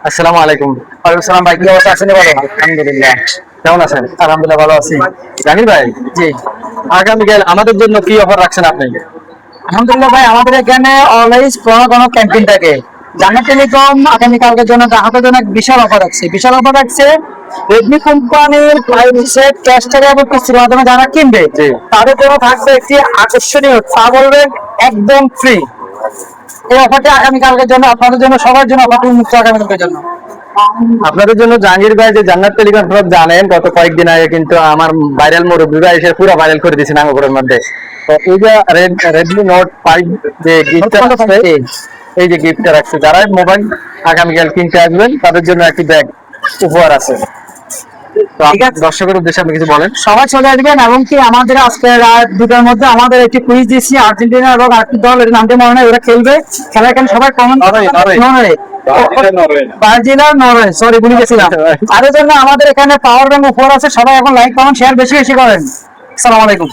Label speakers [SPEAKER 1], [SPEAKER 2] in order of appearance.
[SPEAKER 1] আসসালামু আলাইকুম।
[SPEAKER 2] ওয়ালাইকুম সালাম ভাই, কি অবস্থা আছেন? বলো।
[SPEAKER 1] আলহামদুলিল্লাহ। কেমন আছেন?
[SPEAKER 2] আলহামদুলিল্লাহ ভালো আছি।
[SPEAKER 1] জানি ভাই,
[SPEAKER 2] জি,
[SPEAKER 1] আগামীকাল আমাদের জন্য কি অফার রাখছেন আপনি?
[SPEAKER 2] আলহামদুলিল্লাহ ভাই, আমাদের এখানে অলওয়েজ কোনো ক্যাম্পেইন থাকে। জান্নাত টেলিকম আগামীকালকের জন্য গ্রাহকের জন্য এক বিশাল অফার আছে, বিশাল অফার আছে। রেডমি কোম্পানির 5 সেট ক্যাশ টাকা এবং কিস্তির মাধ্যমে যারা কিনবে
[SPEAKER 1] জি।
[SPEAKER 2] তাদের জন্য থাকবে একটি আকর্ষণীয় ট্রাভেল ব্যাগ একদম ফ্রি। এই অফারটি আগামীকালকের জন্য, আপনাদের জন্য, সবার জন্য অফারটি উন্মুক্ত আগামীকালকের জন্য।
[SPEAKER 1] আপনাদের জন্য জাহাঙ্গীর ভাই যে জান্নাত টেলিকম, আপনারা জানেন গত কয়েকদিন আগে কিন্তু আমার ভাইরাল মুরব্বী ভাই এসে পুরো ভাইরাল করে দিয়েছে নাঙ্গপুরের মধ্যে। তো এই যে রেডমি নোট 5 যে গিফটটা রাখছে, এই যে গিফটটা রাখছে, যারা মোবাইল আগামীকাল কিনতে আসবেন তাদের জন্য একটি ব্যাগ উপহার আছে। তো
[SPEAKER 2] ঠিক আছে,
[SPEAKER 1] দর্শকের উদ্দেশ্যে আপনি কিছু বলেন।
[SPEAKER 2] সবাই চলে আসবেন। এবং কি আমাদের আজকে রাত 2টার মধ্যে আমাদের একটি কুইজ দিচ্ছি, আর্জেন্টিনা এবং আরেকটি দল, এর নামটি মনে নাই, ওরা খেলবে। খেলা এখানে সবাই কমেন্ট
[SPEAKER 1] নরওয়ে, নরওয়ে।
[SPEAKER 2] ব্রাজিল আর নরওয়ে, সরি ভুলে গেছিলাম। আর এর জন্য আমাদের এখানে পাওয়ার ব্যাংক উপহার আছে। সবাই এখন লাইক কমেন্ট শেয়ার বেশি বেশি করেন। আসসালামু আলাইকুম।